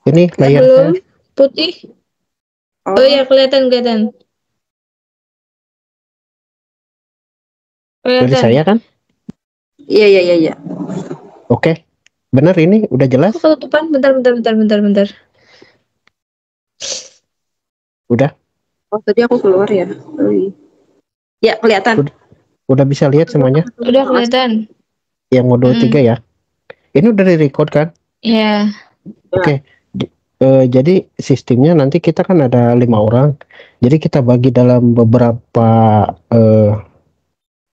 Ini layar Belum saya. putih. Oh, Oh iya, kelihatan. Dari Kelihatan. saya kan? iya. Oke. Benar ini udah jelas? Kok ketutupan? Bentar. Udah. Oh, tadi aku keluar ya. Oh, iya. Ya, kelihatan. Udah bisa lihat semuanya? Udah kelihatan. Yang modul 3 ya. Ini udah di-record kan? Iya. Oke. Jadi sistemnya nanti kita kan ada 5 orang. Jadi kita bagi dalam beberapa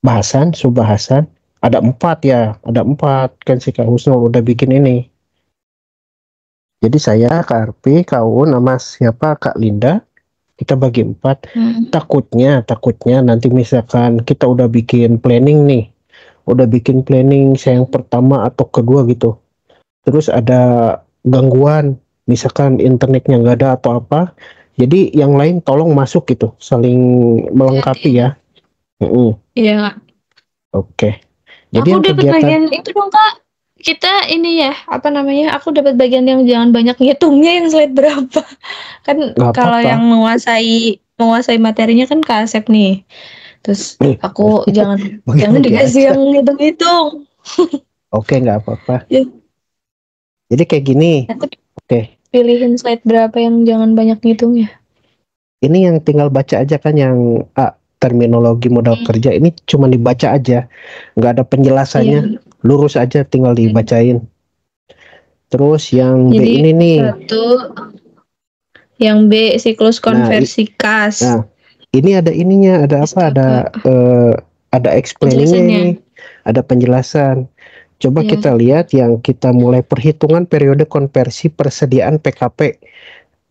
bahasan, subbahasan. Ada 4 ya. Ada 4 kan si Kak Husnul udah bikin ini. Jadi saya, Kak Arpi, Kak Un, sama siapa Kak Linda. Kita bagi 4. Takutnya nanti misalkan kita udah bikin planning nih. Udah bikin planning yang pertama atau kedua gitu. Terus ada gangguan, misalkan internetnya nggak ada atau apa. Jadi yang lain tolong masuk gitu, saling melengkapi ya. Iya. Oke. Jadi Aku yang dapat kegiatan bagian itu dong Kak. Kita ini ya, apa namanya? Aku dapat bagian yang jangan banyak ngitungnya yang slide berapa. Kan nggak kalau apa-apa. yang menguasai materinya kan Kak Asep nih. Terus aku jangan Bagi-bagi dikasih aja. yang ngitung-ngitung. Oke, nggak apa-apa. Ya. Jadi kayak gini. Aku Oke. pilihin slide berapa yang jangan banyak ngitungnya. Ini yang tinggal baca aja kan yang terminologi modal kerja ini cuma dibaca aja, nggak ada penjelasannya. Iya. Lurus aja tinggal dibacain. Terus yang Jadi, B ini nih. Yang B siklus konversi kas. Nah, ini ada ininya, ada apa? Ada explainingnya ini, ada penjelasan. Coba kita lihat yang kita mulai perhitungan periode konversi persediaan PKP.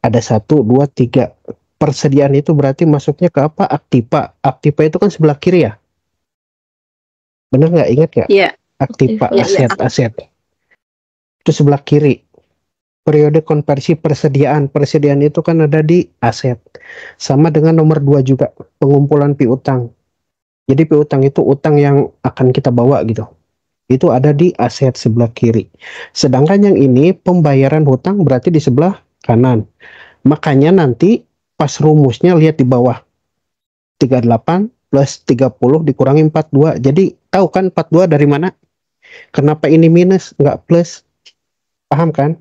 Ada 1, 2, 3. Persediaan itu berarti masuknya ke apa? Aktiva. Aktiva itu kan sebelah kiri ya? Bener nggak? Ingat nggak? Iya. Aktiva, aset. Itu sebelah kiri. Periode konversi persediaan itu kan ada di aset. Sama dengan nomor 2 juga, pengumpulan piutang. Jadi piutang itu utang yang akan kita bawa gitu. Itu ada di aset sebelah kiri. Sedangkan yang ini pembayaran hutang berarti di sebelah kanan. Makanya nanti pas rumusnya lihat di bawah. 38 plus 30 dikurangi 42. Jadi tahu kan 42 dari mana? Kenapa ini minus nggak plus? Paham kan?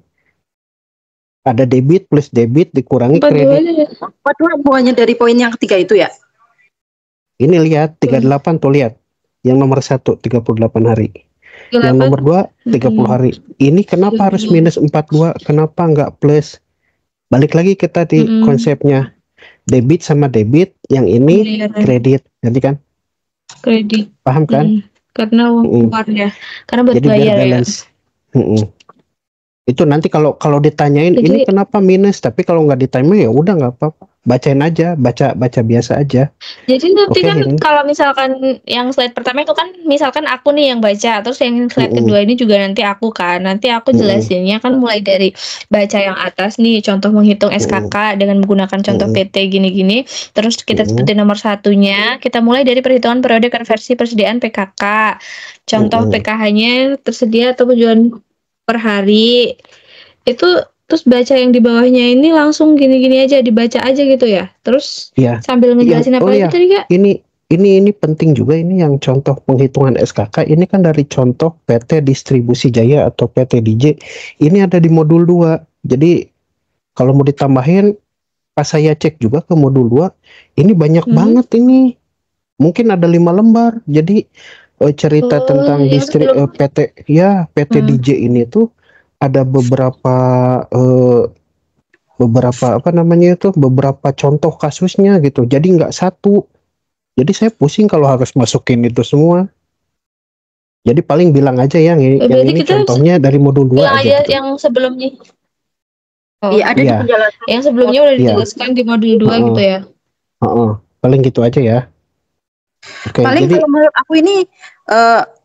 Ada debit plus debit dikurangi kredit. 42 bukannya dari poin yang ketiga itu ya? Ini lihat 38 tuh lihat. Yang nomor 1 38 hari. Yang nomor 2 30 hari. Ini kenapa harus minus 42? Kenapa nggak plus? Balik lagi ke tadi konsepnya. Debit sama debit, yang ini kredit. Nanti kan? Kredit. Paham kan? Karena uang keluar ya. Karena buat jadi bayar biar balance. Ya. Itu nanti kalau ditanyain jadi, ini kenapa minus, tapi kalau nggak ditanya ya udah nggak apa-apa, bacain aja, baca biasa aja. Jadi nanti kan kalau misalkan yang slide pertama itu kan misalkan aku nih yang baca, terus yang slide kedua ini juga nanti aku kan, nanti aku jelasinnya kan mulai dari baca yang atas nih, contoh menghitung SKK dengan menggunakan contoh PT gini-gini, terus kita sebutin nomor satunya, kita mulai dari perhitungan periode konversi persediaan PKK, contoh PKH-nya tersedia atau tujuan per hari itu, terus baca yang di bawahnya ini langsung gini-gini aja, dibaca aja gitu ya, terus sambil ngejelasin apa lagi tadi Kak? Ini penting juga, ini yang contoh penghitungan SKK ini kan dari contoh PT Distribusi Jaya atau PT DJ, ini ada di modul 2. Jadi kalau mau ditambahin pas saya cek juga ke modul 2 ini banyak banget, ini mungkin ada 5 lembar. Jadi cerita tentang PT DJ ini tuh ada beberapa apa namanya itu, beberapa contoh kasusnya gitu. Jadi nggak satu. Jadi saya pusing kalau harus masukin itu semua. Jadi paling bilang aja yang ini contohnya dari modul 2 aja gitu. Yang sebelumnya. Iya, ada di penjelasan. Yang sebelumnya udah dijelaskan di modul 2 gitu ya. Paling gitu aja ya. Paling jadi, kalau menurut aku ini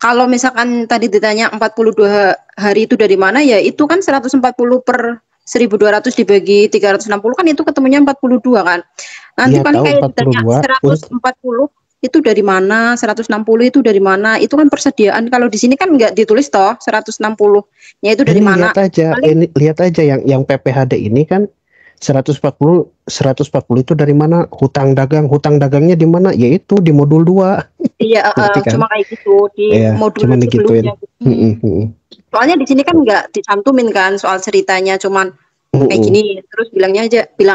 kalau misalkan tadi ditanya 42 hari itu dari mana ya, itu kan 140 per 1200 dibagi 360 kan itu ketemunya 42 kan. Nanti paling kayak ditanya 140 itu dari mana, 160 itu dari mana, itu kan persediaan. Kalau di sini kan nggak ditulis toh 160-nya itu dari Ini mana. lihat aja yang PPHD ini kan 140 itu dari mana? Hutang dagangnya di mana? Yaitu di modul 2. Iya, kan? cuma kayak gitu di modul sebelumnya. Soalnya di sini kan nggak dicantumin kan soal ceritanya, cuman kayak gini. Terus bilang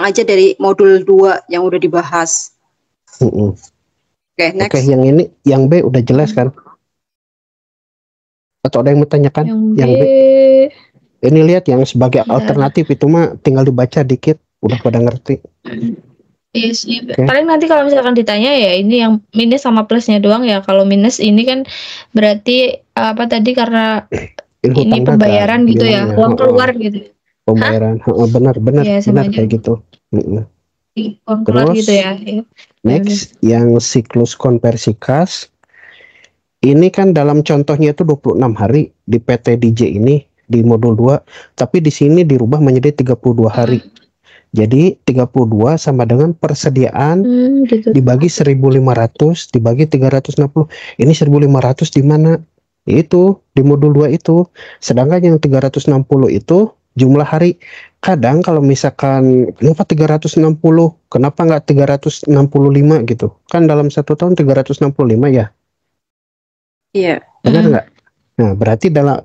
aja dari modul 2 yang udah dibahas. Oke, next. Oke, yang B udah jelas kan? Atau ada yang mau tanyakan? Yang B. Ini lihat yang sebagai alternatif itu mah tinggal dibaca dikit, udah pada ngerti. Iya sih. Paling nanti kalau misalkan ditanya ya ini yang minus sama plusnya doang ya. Kalau minus ini kan berarti apa tadi karena ini pembayaran gitu ya, uang keluar gitu. Pembayaran, benar ya, kayak gitu. Uang keluar gitu ya. Next, yang siklus konversi kas. Ini kan dalam contohnya itu 26 hari di PT DJ ini di modul 2, tapi di sini dirubah menjadi 32 hari. Jadi 32 sama dengan persediaan gitu. dibagi 1.500 dibagi 360. Ini 1.500 di mana? Itu di modul 2 itu. Sedangkan yang 360 itu jumlah hari. Kadang kalau misalkan kenapa 360? Kenapa nggak 365 gitu? Kan dalam 1 tahun 365 ya? Iya. Benar nggak? Nah, berarti dalam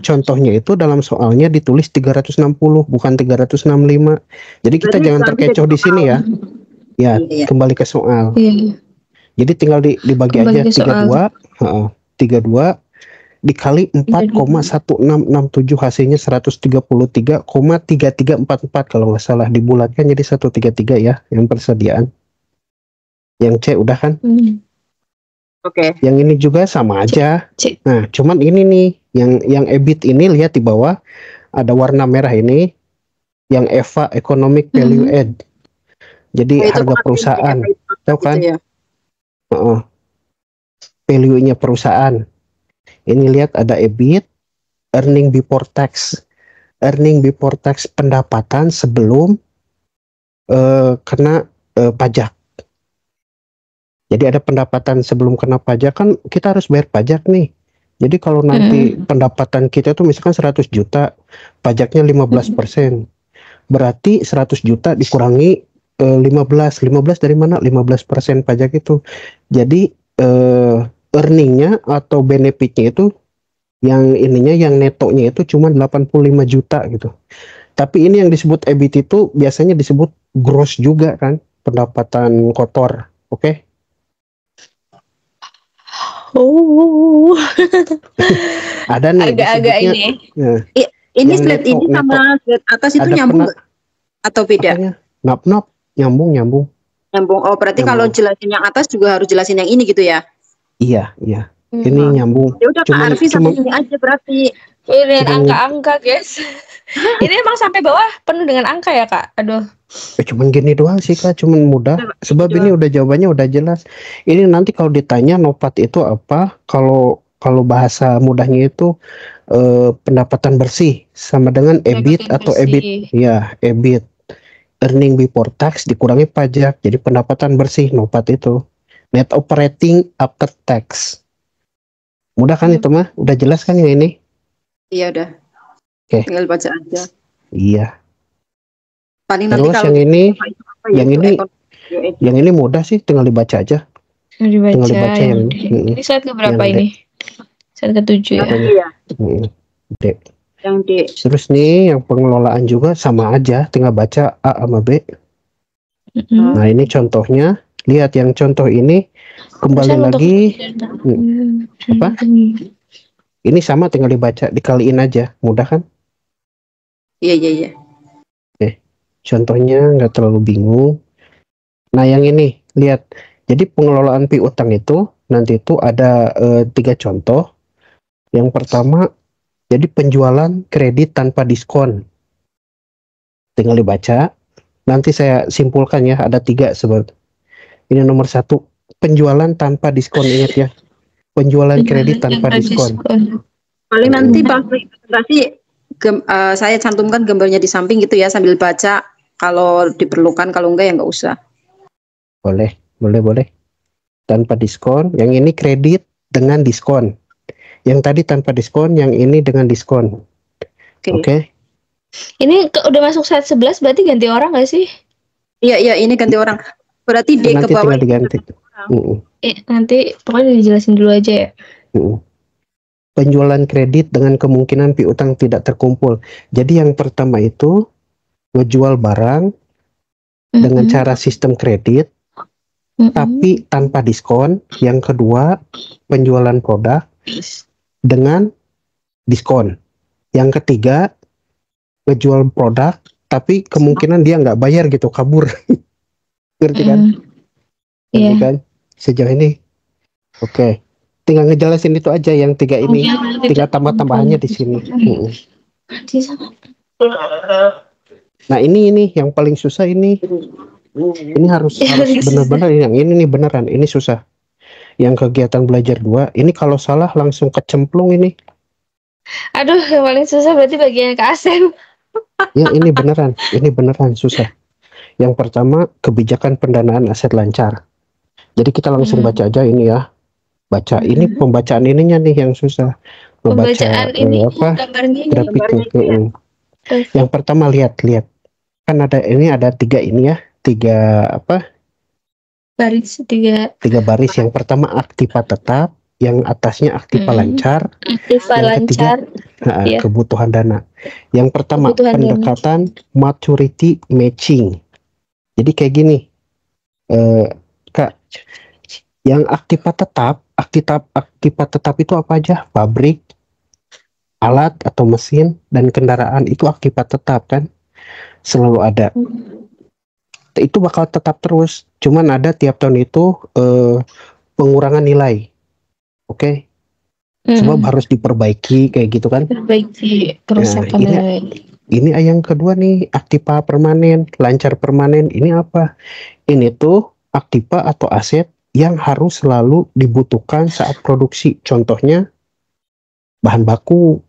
contohnya itu dalam soalnya ditulis 360 bukan 365. Jadi kita jangan terkecoh di sini ya. Ya, kembali ke soal. Jadi tinggal dibagi aja 32 dikali 4,1667 hasilnya 133,3344 kalau nggak salah, dibulatkan jadi 133 ya yang persediaan. Yang C udah kan? Oke. Yang ini juga sama aja. Nah, cuman ini nih, yang EBIT ini lihat di bawah ada warna merah ini, yang EVA Economic Value Add. Jadi harga perusahaan, tahu kan? Gitu ya? Value-nya perusahaan. Ini lihat ada EBIT, earning before tax, pendapatan sebelum kena pajak. Jadi ada pendapatan sebelum kena pajak, kan kita harus bayar pajak nih. Jadi kalau nanti pendapatan kita tuh misalkan 100 juta, pajaknya 15%. Berarti 100 juta dikurangi 15 dari mana? 15% pajak itu. Jadi earningnya atau benefitnya itu yang netonya itu cuma 85 juta gitu. Tapi ini yang disebut EBIT itu biasanya disebut gross juga kan, pendapatan kotor. Oke? Ada nih agak-agak ini. Ya. Ini slide ini sama slide atas itu nyambung atau beda? Nyambung. Oh, berarti kalau jelasin yang atas juga harus jelasin yang ini gitu ya? Iya. Ini nyambung. Ya udah Kak Arfi sampai sini aja berarti. Ini angka-angka, guys. Ini emang sampai bawah penuh dengan angka ya, Kak? Aduh. Cuman gini doang sih Kak, cuman mudah. Sebab ini udah jawabannya udah jelas. Ini nanti kalau ditanya NOPAT itu apa, kalau bahasa mudahnya itu pendapatan bersih sama dengan EBIT atau EBIT. Ya, EBIT. Earning before tax dikurangi pajak. Jadi pendapatan bersih NOPAT itu. Net operating after tax. Mudah kan itu mah? Udah jelas kan ya ini? Iya udah. Oke. Tinggal baca aja. Iya. Paling terus nanti yang ini mudah sih, tinggal dibaca aja. Tinggal dibaca yang ini. Ini slide keberapa ini? Slide ke-7 ya. D. Yang D. Terus nih yang pengelolaan juga sama aja, tinggal baca A sama B. Nah ini contohnya, lihat yang contoh ini kembali lagi apa? Ini sama, tinggal dibaca, dikaliin aja, mudah kan? Iya. Contohnya nggak terlalu bingung. Nah yang ini lihat, jadi pengelolaan piutang itu nanti itu ada 3 contoh. Yang pertama, jadi penjualan kredit tanpa diskon. Tinggal dibaca. Nanti saya simpulkan ya, ada 3 sebab. Ini nomor 1, penjualan tanpa diskon, ingat ya. Penjualan kredit tanpa diskon. Paling nanti pas presentasi saya cantumkan gambarnya di samping gitu ya, sambil baca. Kalau diperlukan, kalau enggak ya enggak usah. Boleh. tanpa diskon, yang ini kredit dengan diskon. Yang tadi tanpa diskon, yang ini dengan diskon. Oke. Ini udah masuk set 11 berarti ganti orang nggak sih? Iya, ini ganti orang. Berarti D ke bawah diganti. Nanti pokoknya dijelasin dulu aja ya. Penjualan kredit dengan kemungkinan piutang tidak terkumpul. Jadi yang pertama itu ngejual barang dengan cara sistem kredit, tapi tanpa diskon. Yang kedua, penjualan produk dengan diskon. Yang ketiga, ngejual produk tapi kemungkinan dia nggak bayar gitu, kabur. Ngerti kan? Ngerti kan? Sejauh ini oke. Tinggal ngejelasin itu aja yang tiga ini. Tinggal tambah-tambahannya di sini. Nah ini yang paling susah ini. Ini harus benar-benar yang ini nih beneran. Ini susah. Yang kegiatan belajar 2 ini kalau salah langsung kecemplung ini. Aduh, yang paling susah berarti bagian ke Asen. Ya ini beneran susah. Yang pertama kebijakan pendanaan aset lancar. Jadi kita langsung baca aja ini ya. Baca ini pembacaan ininya nih yang susah. Pembacaan ini grafiknya. Yang pertama lihat kan ada 3 ini ya, 3 baris, 3 baris. Yang pertama aktiva tetap, yang atasnya aktiva lancar, yang ketiga kebutuhan dana. Yang pertama pendekatan maturity matching. Jadi kayak gini, Kak, yang aktiva tetap itu apa aja? Pabrik, alat atau mesin, dan kendaraan itu aktiva tetap kan, selalu ada. Itu bakal tetap terus, cuman ada tiap tahun itu pengurangan nilai. Oke. Sebab harus diperbaiki kayak gitu kan. Perbaiki kerusakan nilai. Ini yang kedua nih, aktiva permanen, lancar permanen. Ini apa? Ini tuh aktiva atau aset yang harus selalu dibutuhkan saat produksi. Contohnya bahan baku.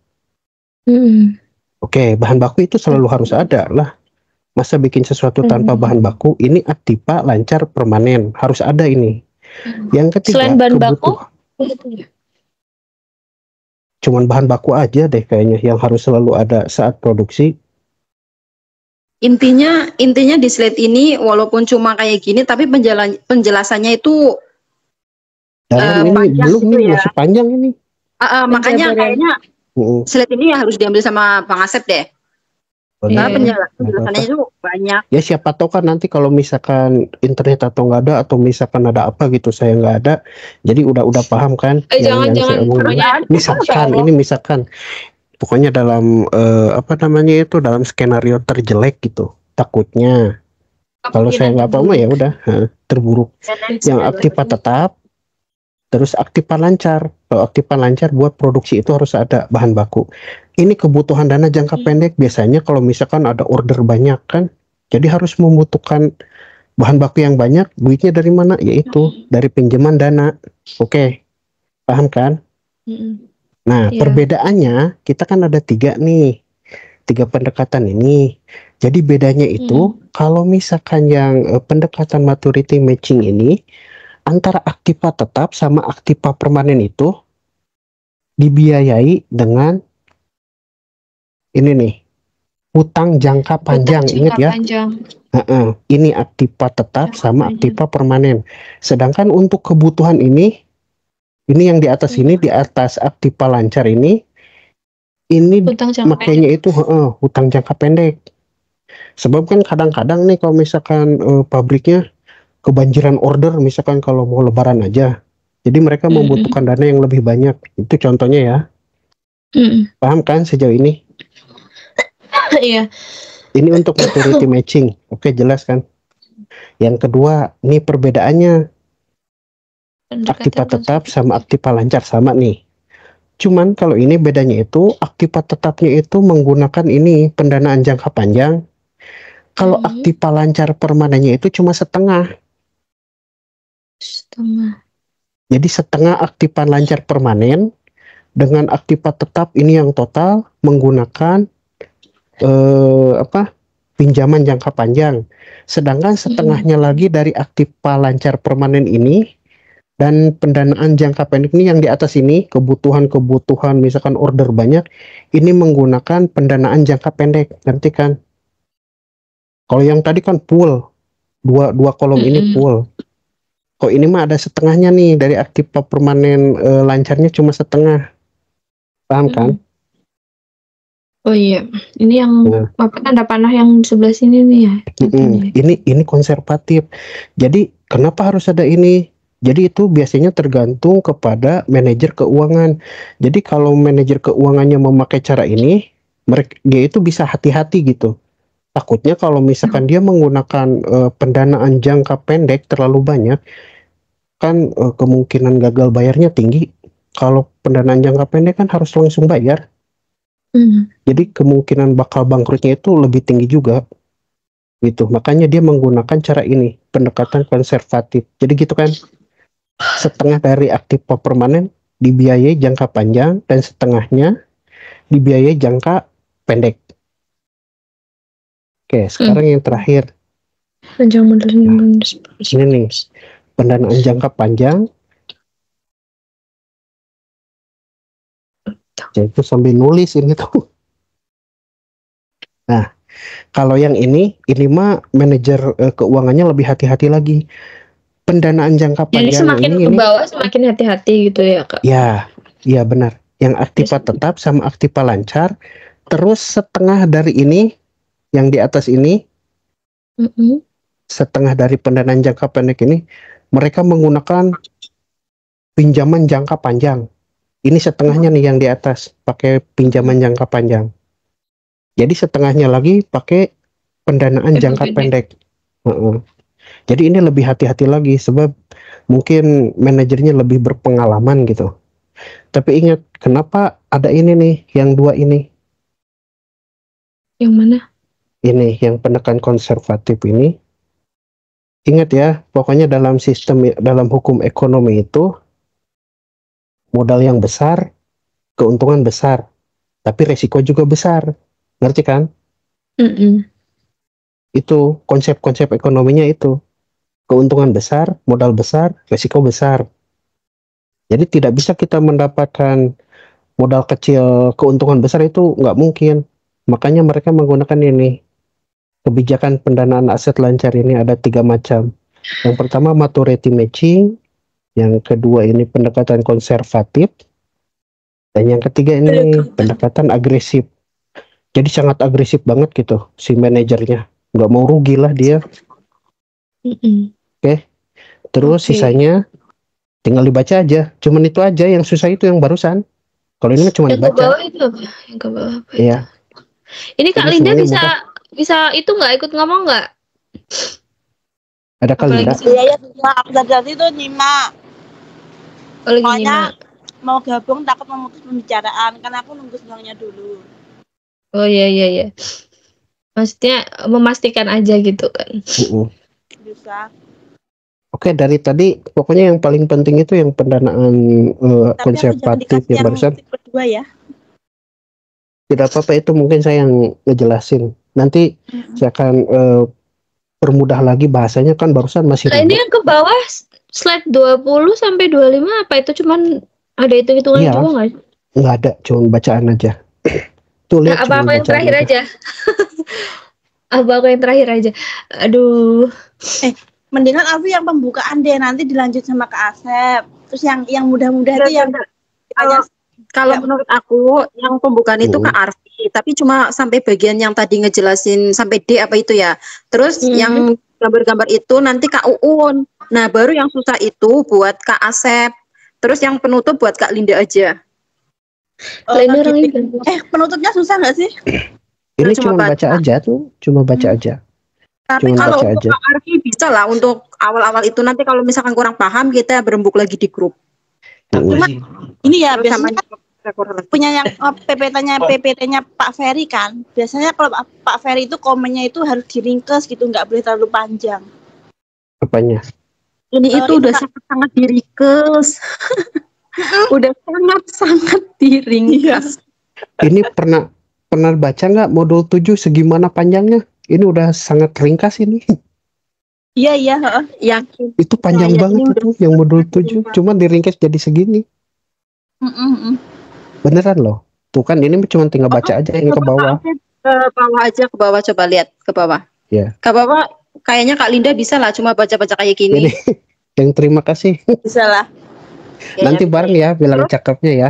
Oke, bahan baku itu selalu harus ada lah. Masa bikin sesuatu tanpa bahan baku? Ini aktiva, lancar, permanen. Harus ada ini. Yang ketiga, selain bahan baku? Cuman bahan baku aja deh kayaknya yang harus selalu ada saat produksi. Intinya di slide ini walaupun cuma kayak gini tapi penjelasannya itu dalam ini belum gitu nih ya. Masih panjang ini. Makanya kayaknya slide ini harus diambil sama Bang Asep deh. Karena penjelasannya itu banyak. Ya siapa tahu kan nanti kalau misalkan internet atau nggak ada atau misalkan ada apa gitu saya nggak ada, jadi udah paham kan? Jangan. Misalkan pokoknya dalam dalam skenario terjelek gitu, takutnya kalau saya nggak paham ya udah terburuk. Yang aktiva tetap, terus aktiva lancar. Kalau aktiva lancar buat produksi itu harus ada bahan baku. Ini kebutuhan dana jangka pendek. Biasanya kalau misalkan ada order banyak kan, jadi harus membutuhkan bahan baku yang banyak. Duitnya dari mana? Yaitu dari pinjaman dana. Oke, paham kan? Nah, perbedaannya kita kan ada 3 nih, 3 pendekatan ini. Jadi bedanya itu kalau misalkan yang pendekatan maturity matching ini antara aktiva tetap sama aktiva permanen itu dibiayai dengan ini nih, hutang jangka panjang. Ingat ya. Ini aktiva tetap sama aktiva permanen. Sedangkan untuk kebutuhan ini yang di atas ini, di atas aktiva lancar ini makanya itu hutang jangka pendek. Sebab kan kadang-kadang nih kalau misalkan pabriknya kebanjiran order, misalkan kalau mau lebaran aja, jadi mereka membutuhkan dana yang lebih banyak. Itu contohnya ya. Paham kan sejauh ini? Iya. Ini untuk maturity matching. Oke, jelas kan? Yang kedua, ini perbedaannya aktiva tetap sama aktiva lancar sama nih. Cuman kalau ini bedanya itu aktiva tetapnya itu menggunakan ini pendanaan jangka panjang. Kalau aktiva lancar permanennya itu cuma setengah. Jadi setengah aktiva lancar permanen dengan aktiva tetap ini yang total menggunakan pinjaman jangka panjang. Sedangkan setengahnya lagi dari aktiva lancar permanen ini Dan pendanaan jangka pendek ini yang di atas ini, kebutuhan misalkan order banyak, ini menggunakan pendanaan jangka pendek, ngerti kan? Kalau yang tadi kan pool, dua kolom ini pool. Kok ini mah ada setengahnya nih, dari aktif permanen lancarnya cuma setengah, paham kan? Oh iya, ini yang tanda panah yang sebelah sini nih ya. Ini konservatif. Jadi kenapa harus ada ini? Jadi itu biasanya tergantung kepada manajer keuangan. Jadi kalau manajer keuangannya memakai cara ini, dia itu bisa hati-hati gitu. Takutnya kalau misalkan dia menggunakan pendanaan jangka pendek terlalu banyak, kan kemungkinan gagal bayarnya tinggi. Kalau pendanaan jangka pendek kan harus langsung bayar. Jadi kemungkinan bakal bangkrutnya itu lebih tinggi juga. Gitu. Makanya dia menggunakan cara ini, pendekatan konservatif. Jadi gitu kan. Setengah dari aktif permanen dibiayai jangka panjang dan setengahnya dibiayai jangka pendek. Oke, sekarang yang terakhir. Ini nih, pendanaan jangka panjang. Itu sambil nulis ini tuh. Nah, kalau yang ini mah manajer keuangannya lebih hati-hati lagi. Pendanaan jangka panjang. Jadi semakin ke bawah semakin hati-hati gitu ya, Kak? Ya, iya benar. Yang aktiva tetap sama aktiva lancar. Terus setengah dari ini, yang di atas ini, setengah dari pendanaan jangka pendek ini, mereka menggunakan pinjaman jangka panjang. Ini setengahnya nih yang di atas, pakai pinjaman jangka panjang. Jadi setengahnya lagi pakai pendanaan jangka pendek. Jadi ini lebih hati-hati lagi sebab mungkin manajernya lebih berpengalaman gitu. Tapi ingat, kenapa ada ini nih, yang dua ini? Yang mana? Ini, yang penekan konservatif ini. Ingat ya, pokoknya dalam sistem, dalam hukum ekonomi itu, modal yang besar, keuntungan besar. Tapi resiko juga besar. Ngerti kan? Itu konsep-konsep ekonominya itu. Keuntungan besar, modal besar, resiko besar. Jadi tidak bisa kita mendapatkan modal kecil, keuntungan besar itu nggak mungkin. Makanya mereka menggunakan ini. Kebijakan pendanaan aset lancar ini ada 3 macam. Yang pertama maturity matching, yang kedua ini pendekatan konservatif, dan yang ketiga ini pendekatan agresif. Jadi sangat agresif banget gitu si manajernya. Nggak mau rugi lah dia. Oke. Terus sisanya tinggal dibaca aja. Cuman itu aja, yang susah itu yang barusan. Kalau ini cuma dibaca. Yang ke bawah itu apa? Yang ke bawah apa? Iya. Ini Kak Linda bisa itu nggak ikut ngomong nggak? Ada Kak Linda? Iya, aku tadi itu nyimak. Pokoknya mau gabung takut memutus pembicaraan, karena aku nunggu sidangnya dulu. Oh iya. Maksudnya memastikan aja gitu kan. Bisa. Oke, dari tadi pokoknya yang paling penting itu yang pendanaan konservatif yang barusan. Kedua ya. Tidak apa-apa, itu mungkin saya yang ngejelasin. Nanti saya akan permudah lagi bahasanya, kan barusan masih. Nah, ini yang ke bawah slide 20 sampai 25 apa itu cuman ada hitung-hitungan juga nggak? Nggak ada, cuma bacaan aja. Tuh lihat, apa yang terakhir aja. Apa yang terakhir aja. Aduh. Mendingan aku yang pembukaan deh, nanti dilanjut sama Kak Asep. Terus yang mudah-mudah itu yang kalau menurut aku yang pembukaan itu Kak Arfi, tapi cuma sampai bagian yang tadi ngejelasin sampai D apa itu ya. Terus yang gambar-gambar itu nanti Kak Uun. Nah, baru yang susah itu buat Kak Asep. Terus yang penutup buat Kak Linda aja. Penutupnya susah nggak sih? Ini cuma baca aja tuh, cuma baca aja. Tapi kalau untuk Kak Arfi bisa lah untuk awal-awal itu, nanti kalau misalkan kurang paham kita berembuk lagi di grup. Cuma ini ya biasanya punya yang PPT-nya Pak Ferry kan. Biasanya kalau Pak Ferry itu komennya itu harus diringkes gitu, nggak boleh terlalu panjang. Apanya? Ini itu udah sangat diringkes. Udah sangat diringkes. Ini pernah baca nggak modul 7 segimana panjangnya? Ini udah sangat ringkas ini. Iya, Yakin. Itu panjang banget itu yang modul 7, cuma diringkas jadi segini. Beneran loh. Tuh kan ini cuma tinggal baca aja yang ke bawah. Ke bawah coba lihat ke bawah. Ya. Ke bawah kayaknya Kak Linda bisa lah cuma baca-baca kayak gini. Ini, yang terima kasih. Bisa lah. Nanti bareng ya bilang cakepnya ya.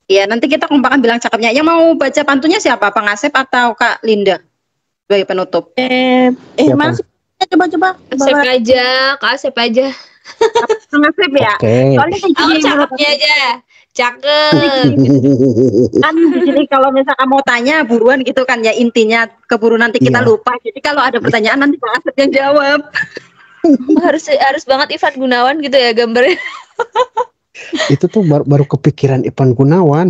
Iya, nanti kita kompakan bilang cakepnya. Yang mau baca pantunnya siapa? Bang Asep atau Kak Linda? Sebagai penutup. Masih coba. Asep aja, Kak Asep aja. Bang Asep ya. Oke. Soalnya kayak Aku gini, cakepnya aja. Cakep. kan di sini kalau misalkan mau tanya buruan gitu kan ya, intinya keburu nanti kita lupa. Jadi kalau ada pertanyaan nanti Bang Asep yang jawab. harus banget Ivan Gunawan gitu ya gambarnya. Itu tuh baru kepikiran Ivan Gunawan.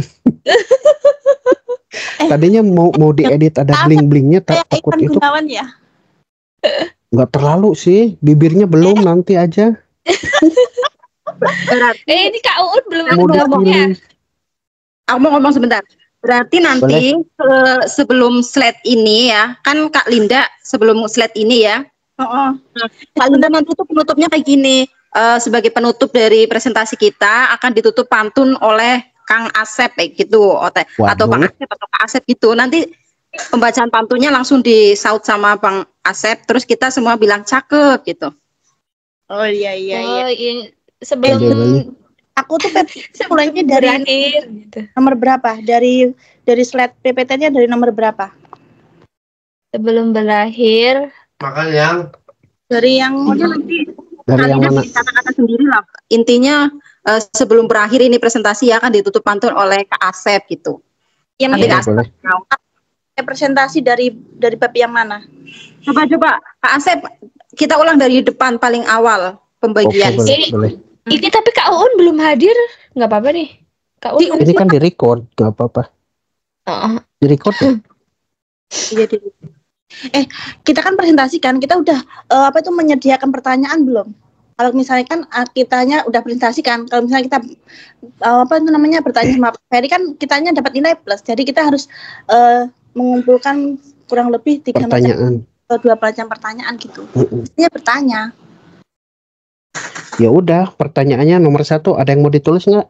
Tadinya mau diedit ada bling-blingnya, takut Ivan itu. Gunawan ya? Nggak terlalu sih, bibirnya belum, nanti aja. Ini Kak Uun belum Mau ngomongnya. Aku mau ngomong sebentar. Berarti nanti sebelum slide ini ya, kan Kak Linda sebelum slide ini ya. Kak Linda nanti tuh penutupnya kayak gini. Sebagai penutup dari presentasi kita akan ditutup pantun oleh Kang Asep kayak gitu, atau Bang Asep atau Kak Asep gitu. Nanti pembacaan pantunnya langsung disaut sama Bang Asep, terus kita semua bilang cakep gitu. Oh iya. Sebelum aku tuh mulainya dari akhir gitu. Nomor berapa? Dari slide PPT-nya dari nomor berapa? Sebelum berakhir. Makanya dari yang nanti dari yang mana? Kata-kata sendiri lah. Intinya sebelum berakhir ini presentasi akan ditutup pantun oleh Kak Asep gitu. Yang nanti Kak Asep presentasi dari bab yang mana? Coba Kak Asep kita ulang dari depan paling awal pembagian. Boleh. Ini tapi Kak Uun belum hadir, nggak apa-apa nih. Kak Uun ini kan di-record, nggak apa-apa. Di-record ya? Iya. Kita kan presentasi kan, kita udah menyediakan pertanyaan belum? Kalau misalnya kan kitanya udah presentasi kan, kalau misalnya kita bertanya sama Pak Ferry kan kitanya dapat nilai plus. Jadi kita harus mengumpulkan kurang lebih 3 pertanyaan atau 2 pertanyaan gitu. Dia bertanya. Ya udah, pertanyaannya nomor 1, ada yang mau ditulis nggak?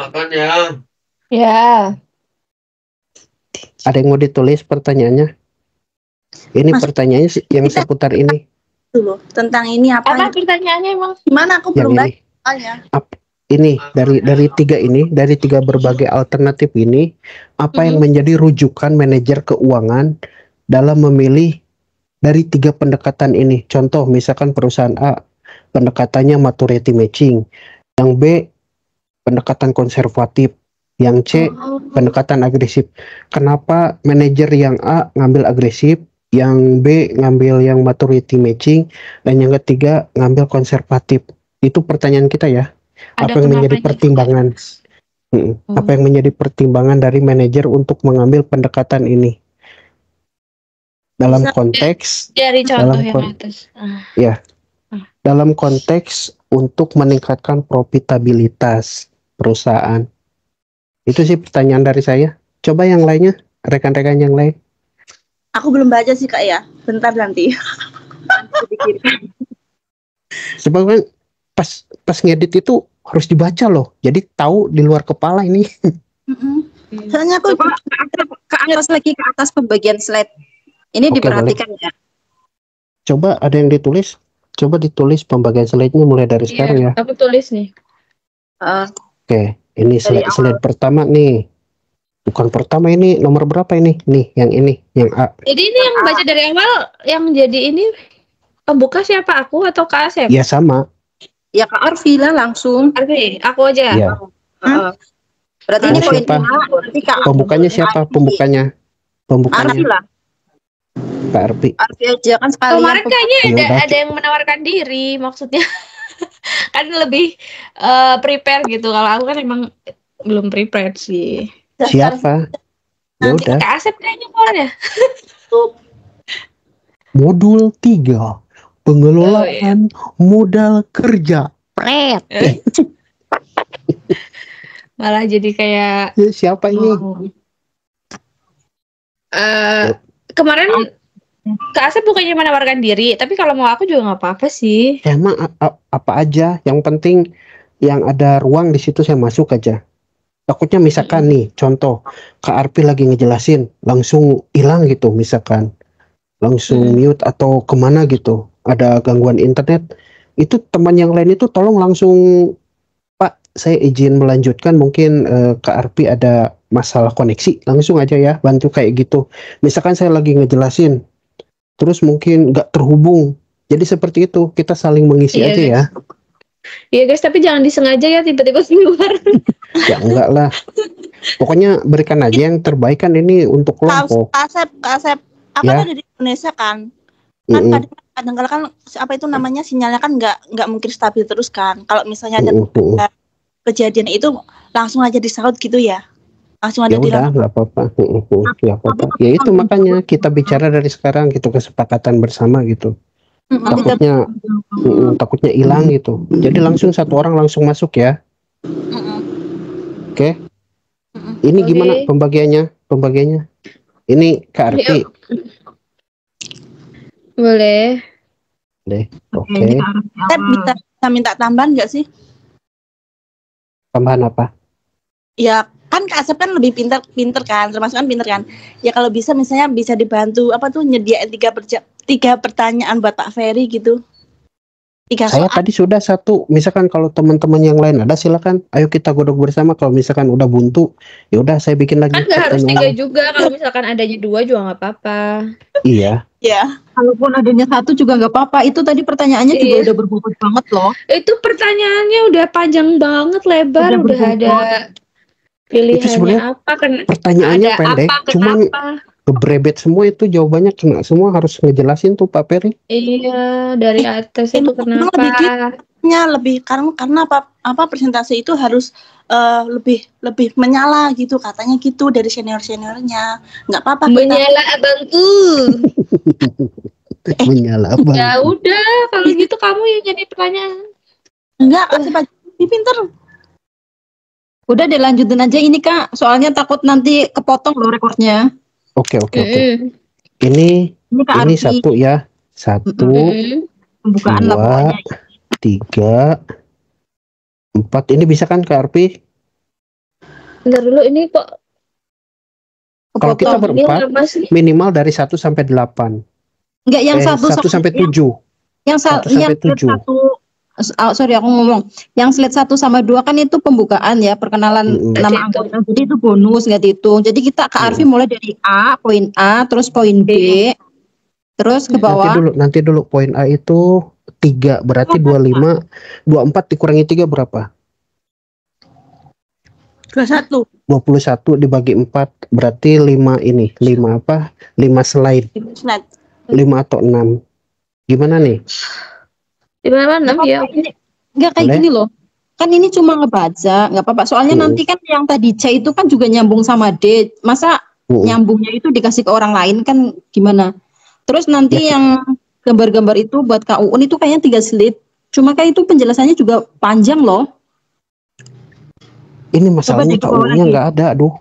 Apanya? Ya. Ada yang mau ditulis pertanyaannya? Ini pertanyaannya yang seputar ini. Dulu tentang ini apa pertanyaannya emang? Gimana aku belum tanya. Ini dari 3 ini, dari 3 berbagai alternatif ini, apa yang menjadi rujukan manajer keuangan dalam memilih dari 3 pendekatan ini? Contoh, misalkan perusahaan A, pendekatannya maturity matching, yang B, pendekatan konservatif, yang C, pendekatan agresif. Kenapa manajer yang A ngambil agresif, yang B ngambil yang maturity matching, dan yang ketiga ngambil konservatif? Itu pertanyaan kita ya. Apa yang menjadi pertimbangan? Apa yang menjadi pertimbangan dari manajer untuk mengambil pendekatan ini? Dalam konteks dari contoh yang atas. Ya. Dalam konteks untuk meningkatkan profitabilitas perusahaan. Itu sih pertanyaan dari saya. Coba yang lainnya, rekan-rekan yang lain. Aku belum baca sih Kak ya. Bentar nanti. Sebabnya pas ngedit itu harus dibaca loh. Jadi tahu di luar kepala ini. Soalnya aku ke atas pembagian slide. Ini diperhatikan ya. Coba ada yang ditulis. Coba ditulis pembagian slide-nya mulai dari sekarang ya. Aku tulis nih. Oke, ini slide pertama nih. Bukan pertama, ini nomor berapa ini? Nih, yang ini, yang A. Jadi ini yang baca dari awal, yang jadi ini pembuka siapa, aku atau Kak Asep? Ya sama. Ya Kak Arfi lah langsung. Arfi, aku aja. Ya. Berarti ini poin pembukanya siapa? Pembukanya Arfi lah. Kak Arfi. Arfi aja kan sekalian. Kemarin kayaknya ada yang menawarkan diri, maksudnya kan lebih prepare gitu. Kalau aku kan emang belum prepare sih. Siapa? Ya udah. Kak Asep kayaknya keluarnya. Modul 3 pengelolaan modal kerja. Pret. Malah jadi kayak Siapa ini? kemarin Kak Asep bukannya menawarkan diri, tapi kalau mau aku juga nggak apa-apa sih. Ya emang apa aja, yang penting yang ada ruang di situ saya masuk aja. Takutnya misalkan nih, contoh Kak Arpi lagi ngejelasin, langsung hilang gitu misalkan. Langsung mute atau kemana gitu, ada gangguan internet. Itu teman yang lain itu tolong langsung, Pak, saya izin melanjutkan, mungkin Kak Arpi ada masalah koneksi. Langsung aja ya, bantu kayak gitu. Misalkan saya lagi ngejelasin, terus mungkin nggak terhubung. Jadi seperti itu, kita saling mengisi aja ya. Iya guys, tapi jangan disengaja ya tiba-tiba keluar. Ya enggak lah. Pokoknya berikan aja yang terbaik, kan ini untuk kelompok. Kak Asep, apa Ya. kan dari Indonesia kan? Kan kadang-kadang kan apa itu namanya, sinyalnya kan nggak mungkin stabil terus kan. Kalau misalnya ada kejadian itu langsung aja disaut gitu ya. Langsung aja Ya udah, nggak apa-apa. Ya apa-apa. Ya itu makanya kita bicara dari sekarang gitu, kesepakatan bersama gitu. Takutnya hilang gitu. Jadi langsung satu orang langsung masuk ya. Oke. Ini gimana pembagiannya? Ini Kak Arti. Boleh. Oke. Kita bisa minta tambahan nggak sih? Tambahan apa? Ya kan Kak Asep kan lebih pinter kan, termasuk kan pinter kan. Ya kalau bisa misalnya bisa dibantu apa tuh, nyediain 3 pertanyaan buat Pak Ferry gitu. 3 Saya soal. tadi sudah 1. Misalkan kalau teman-teman yang lain ada, silakan. Ayo kita godok bersama. Kalau misalkan udah buntu, ya udah saya bikin lagi. Kan nggak harus 3 juga. Kalau misalkan adanya 2 juga nggak apa-apa. Iya. Ya, kalaupun adanya 1 juga nggak apa-apa. Itu tadi pertanyaannya juga udah berbobot banget loh. Itu pertanyaannya udah panjang banget, lebar, udah ada pilihannya apa kan? Pertanyaannya ada pendek, apa, cuman ngebrebet semua itu, jawabannya kena semua, harus ngejelasin tuh Pak Ferry. Iya, dari atas itu kenapa? Lebih karena apa presentasi itu harus lebih menyala gitu katanya gitu dari seniornya. Nggak apa-apa. Menyala abangku. Menyala abang. Ya udah, kalau gitu kamu yang jadi pertanyaan. Enggak, Kak pinter. Udah deh, lanjutin aja ini Kak. Soalnya takut nanti kepotong loh rekornya. Oke. Ini 1 ya. 1, Pembukaan 2, 3, 4. Ini bisa kan Kak Arpi? Bentar dulu, ini kok kalau kita berempat minimal dari 1 sampai 8. Enggak, yang 1 sampai 7. Yang 1 sorry aku ngomong. Yang slide 1 sama 2 kan itu pembukaan ya, perkenalan nama anggota. Jadi itu bonus, nggak dihitung. Jadi kita Kak Arfi mulai dari poin A, terus poin B, terus ke bawah. Nanti dulu poin A itu 3, berarti 25, 24 dikurangi 3 berapa? 21 dibagi 4 berarti 5 ini. 5 apa? 5 slide. 5 atau 6. Gimana nih? 5 6 ya. Enggak kayak gini loh. Kan ini cuma ngebaca, nggak apa-apa. Soalnya nanti kan yang tadi C itu kan juga nyambung sama D. Masa nyambungnya itu dikasih ke orang lain kan gimana? Terus nanti yang gambar-gambar itu buat KUN itu kayaknya 3 slide. Cuma kayak itu penjelasannya juga panjang loh. Ini masalahnya KUN-nya nggak ada, aduh.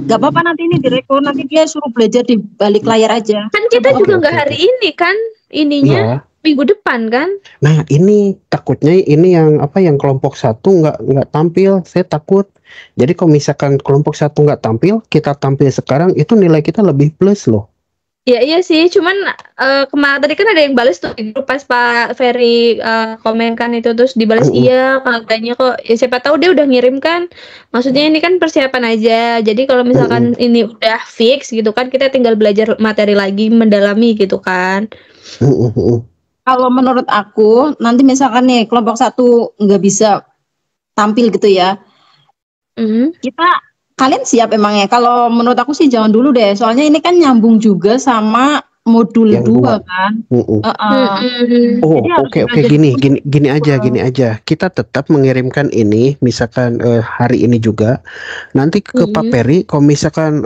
Gak apa-apa, nanti ini direkor, nanti dia suruh belajar di balik layar aja. Kan kita juga nggak hari ini kan, ininya minggu depan kan. Nah ini takutnya ini yang kelompok 1 nggak tampil, saya takut. Jadi kalau misalkan kelompok 1 nggak tampil, kita tampil sekarang, itu nilai kita lebih plus loh. Ya iya sih, cuman kemarin tadi kan ada yang balas tuh di grup pas Pak Ferry komenkan itu, terus dibalas iya katanya kok, ya siapa tahu dia udah ngirim kan, maksudnya ini kan persiapan aja, jadi kalau misalkan ini udah fix gitu kan, kita tinggal belajar materi lagi, mendalami gitu kan. Kalau menurut aku nanti misalkan nih kelompok 1 nggak bisa tampil gitu ya, kalian siap emangnya? Kalau menurut aku sih jangan dulu deh, soalnya ini kan nyambung juga sama modul 2 kan. Oke, gini aja. Kita tetap mengirimkan ini, misalkan hari ini juga. Nanti ke Pak Ferry, kalau misalkan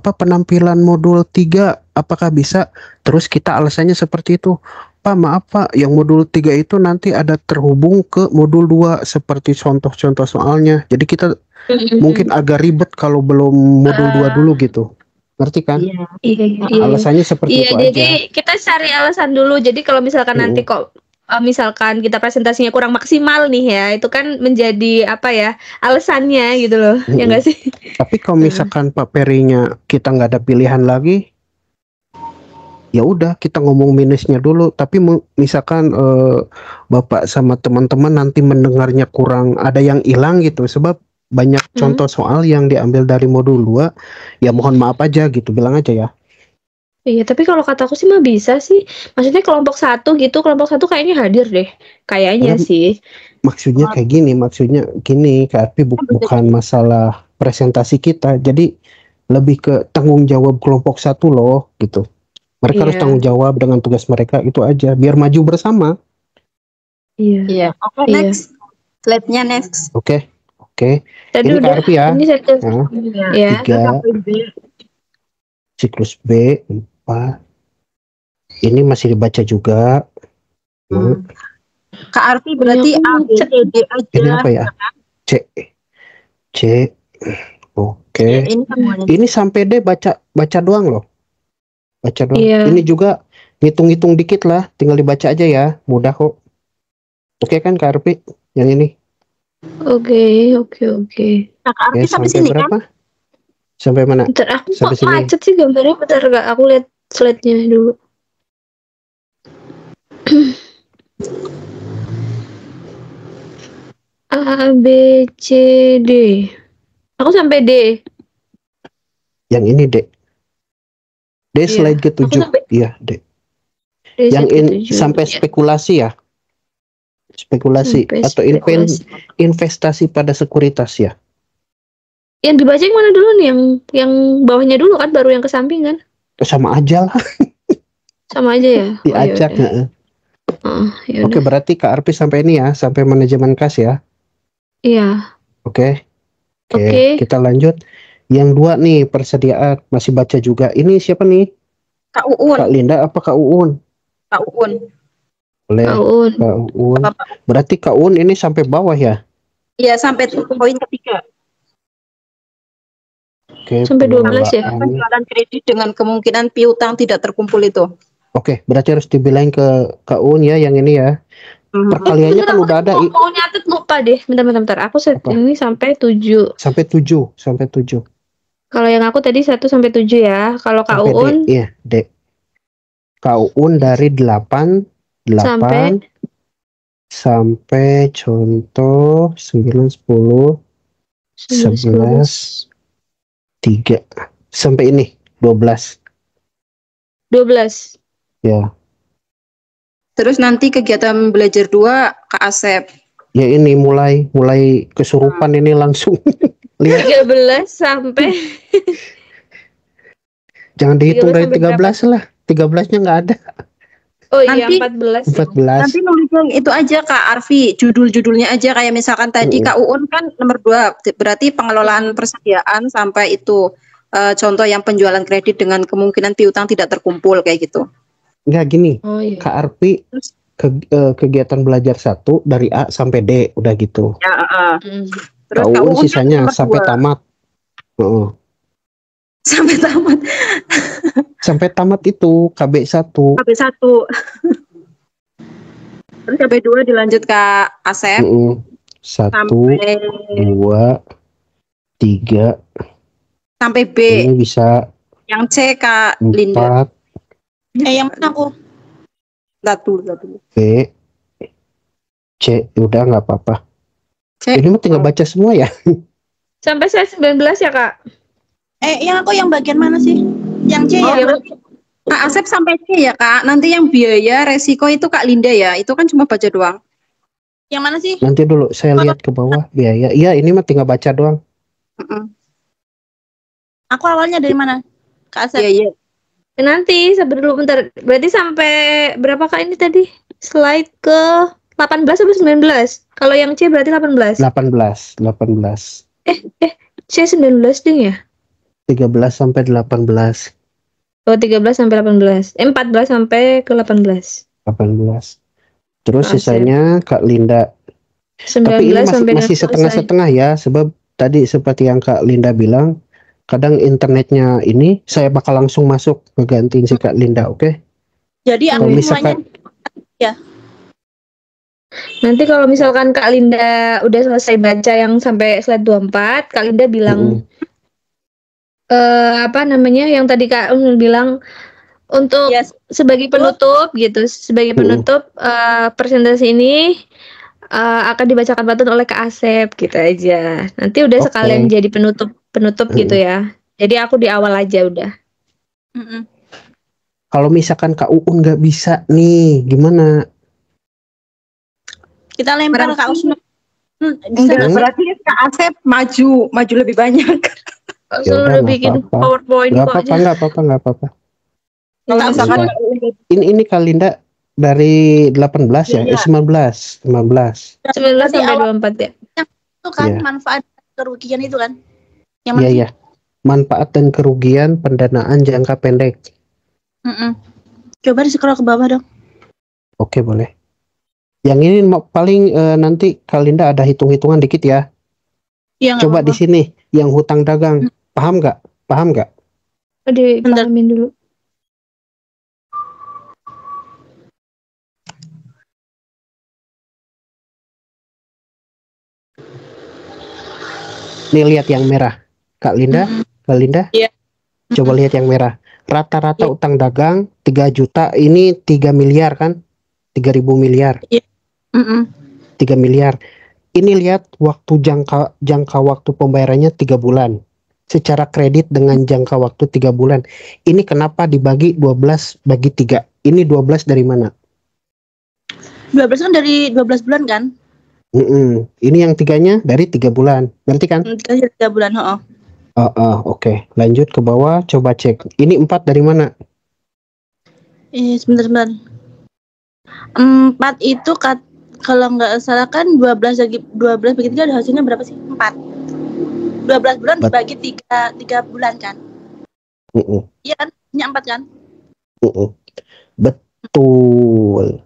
penampilan modul 3 apakah bisa? Terus kita alasannya seperti itu. Pak, maaf Pak, yang modul 3 itu nanti ada terhubung ke modul 2 seperti contoh-contoh soalnya. Jadi kita mungkin agak ribet kalau belum modul 2 dulu gitu. Ngerti kan? Iya. Alasannya seperti itu aja. Iya, jadi kita cari alasan dulu. Jadi kalau misalkan nanti kok misalkan kita presentasinya kurang maksimal nih ya, itu kan menjadi apa ya, alasannya gitu loh. Ya nggak sih? Tapi kalau misalkan Pak Perinya kita nggak ada pilihan lagi, ya udah kita ngomong minusnya dulu. Tapi misalkan Bapak sama teman-teman nanti mendengarnya kurang, ada yang hilang gitu, sebab banyak contoh soal yang diambil dari modul 2, ya mohon maaf aja gitu, bilang aja ya. Iya, tapi kalau kataku sih mah bisa sih. Maksudnya kelompok 1 gitu, kelompok 1 kayaknya hadir deh. Kayaknya sih. Maksudnya kayak gini, tapi bukan masalah presentasi kita. Jadi lebih ke tanggung jawab kelompok 1 loh gitu. Mereka harus tanggung jawab dengan tugas mereka, itu aja, biar maju bersama. Iya. Oke, next. Slide-nya next. Oke. Tadi Ini udah. KRP ya. Ini saya ya. 3. Siklus B 4. Ini masih dibaca juga. Kak Arfi berarti A, B, C, D aja. Ini apa ya? C. Oke. Ini sampai D baca doang loh. Baca doang. Ini juga ngitung-ngitung dikit lah, tinggal dibaca aja ya, mudah kok. Oke kan Kak Arfi? Yang ini. Oke. Nah, Kak Arfi sampai sini berapa? kan? Sampai mana? Bentar, aku sampai kok macet sih gambarnya. Bentar, Kak, aku lihat slide-nya dulu. A, B, C, D. Aku sampai D. Yang ini D. D slide ke-7. Iya, D. Yang sampai spekulasi ya. Spekulasi atau investasi pada sekuritas ya. Yang dibaca yang mana dulu nih? Yang bawahnya dulu kan, baru yang ke samping kan? Sama aja lah. Sama aja ya. Diacak. Oke, berarti Kak Arfi sampai ini ya, sampai manajemen kas ya. Iya. Oke, kita lanjut. Yang 2 nih, persediaan, masih baca juga. Ini siapa nih? Kak Uun. Kak Linda apa Kak Uun? Kak Uun. Boleh. Kak Uun. Berarti Kak Uun ini sampai bawah ya? Iya, sampai poin ketiga. Oke, sampai 12 ya. Penjualan kredit dengan kemungkinan piutang tidak terkumpul itu. Oke, berarti harus dibilang ke Kak Uun ya, yang ini ya. Perkaliannya kan udah ada. Mau nyatet lupa deh. Bentar. Aku ini sampai 7. Sampai 7. Kalau yang aku tadi 1 sampai 7 ya. Kalau Kak Uun? Iya, D. Kak Uun dari 8 sampai contoh 9, 10, 11, 3 sampai ini 12 ya. Terus nanti kegiatan belajar 2 Kak Asep ya, ini mulai kesurupan ini langsung. Lihat 13 sampai jangan dihitung dari 13 lah, 13-nya nggak ada. Oh nanti, iya 14. Nanti nulis yang itu aja Kak Arfi, judul-judulnya aja, kayak misalkan tadi Kak Uun kan nomor 2, berarti pengelolaan persediaan sampai itu contoh yang penjualan kredit dengan kemungkinan piutang tidak terkumpul kayak gitu. Enggak gini. Kak Arfi kegiatan belajar 1 dari A sampai D udah gitu. Ya, Terus Kak Uun sisanya sampai tamat. Sampai tamat. Sampai tamat itu KB1. Terus KB2 dilanjut Kak Asep. 1, 2, 3. Sampai B. Ini bisa. Yang C Kak 4. Linda. Yang mana aku? Satu. B. C. Udah nggak apa-apa. Ini mah tinggal baca semua ya. Sampai saya 19 ya Kak. Yang aku yang bagian mana sih? Yang C ya? Kak Asep sampai C ya Kak. Nanti yang biaya resiko itu Kak Linda ya. Itu kan cuma baca doang. Yang mana sih? Nanti dulu saya lihat ke bawah biaya. Iya, ini mah tinggal baca doang. Aku awalnya dari mana? Kak Asep. Iya. Nanti sabar dulu bentar. Berarti sampai berapa Kak ini tadi? Slide ke 18 sampai 19. Kalau yang C berarti 18. 18. C 19 ding ya? 13 sampai 18. Oh, 13 sampai 18. 14 sampai ke 18. 18. Terus sisanya Kak Linda. 19 tapi ini sampai masih setengah-setengah ya, sebab tadi seperti yang Kak Linda bilang, Kadang internetnya ini saya bakal langsung masuk ngegantiin si Kak Linda, oke? Jadi aku Kalau misalkan ya. Nanti kalau misalkan Kak Linda udah selesai baca yang sampai slide 24, Kak Linda bilang apa namanya yang tadi Kak Unul bilang untuk sebagai penutup gitu, sebagai penutup presentasi ini akan dibacakan pantun oleh Kak Asep gitu aja. Nanti udah sekalian jadi penutup gitu ya. Jadi aku di awal aja udah. Kalau misalkan Kak Uun nggak bisa nih, gimana? Kita lempar Kak Usman. Berarti Kak Asep maju lebih banyak. Udah bikin PowerPoint kok aja. Nggak apa-apa. Kalau misalkan ini Kak Linda dari 18 ya, 19 sampai 24 ya. Itu kan manfaat kerugian itu kan. Iya. Manfaat dan kerugian pendanaan jangka pendek. Coba di-scroll ke bawah dong. Oke, boleh. Yang ini paling nanti Kak Linda ada hitung-hitungan dikit ya. Coba di sini yang hutang dagang. Paham nggak? Dipahamin dulu. Nih lihat yang merah. Kak Linda? Iya. Coba lihat yang merah. Rata-rata utang dagang 3 juta, ini 3 miliar kan? 3.000 miliar. 3 miliar. Ini lihat waktu jangka waktu pembayarannya 3 bulan. Secara kredit dengan jangka waktu 3 bulan. Ini kenapa dibagi 12 bagi 3? Ini 12 dari mana? 12 kan dari 12 bulan kan? Ini yang 3-nya dari 3 bulan. Berarti kan? 3 bulan, Oke. Lanjut ke bawah, coba cek. Ini 4 dari mana? Sebentar. 4 itu kalau nggak salah kan 12 bagi 3 ada hasilnya berapa sih? 4. 12 bulan dibagi 3 bulan kan? Iya kan? Ini 4 kan? Betul.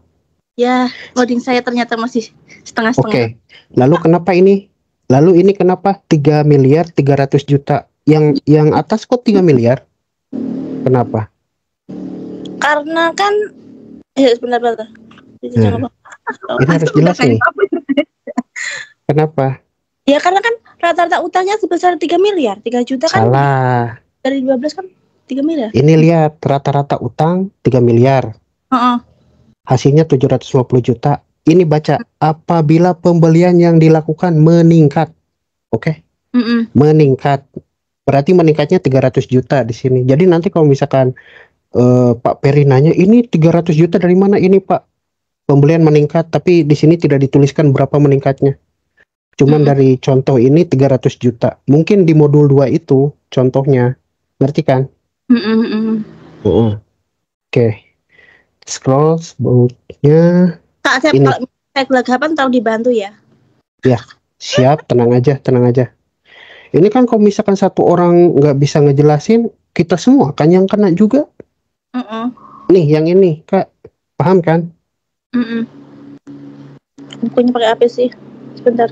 Ya, coding saya ternyata masih setengah-setengah. Oke. Lalu kenapa ini? Lalu ini kenapa 3 miliar 300 juta? Yang atas kok 3 miliar? Kenapa? Karena kan sebentar. Ini harus jelas nih. Kenapa? Ya karena kan rata-rata utangnya sebesar 3 miliar, 3 juta kan. Salah. Dari 12 kan 3 miliar. Ini lihat rata-rata utang 3 miliar. Hasilnya 750 juta. Ini baca apabila pembelian yang dilakukan meningkat. Oke? Meningkat. Berarti meningkatnya 300 juta di sini. Jadi nanti kalau misalkan Pak Peri nanya, ini 300 juta dari mana ini Pak? Pembelian meningkat, tapi di sini tidak dituliskan berapa meningkatnya. Cuman dari contoh ini 300 juta. Mungkin di modul 2 itu contohnya. Ngerti kan? Oke. Scroll sebelumnya. Kak, saya gelagapan tolong dibantu ya. Ya, siap. Tenang aja. Ini kan kalau misalkan satu orang nggak bisa ngejelasin, kita semua kan yang kena juga. Nih, yang ini, Kak. Paham kan? Bukunya pakai apa sih? Sebentar.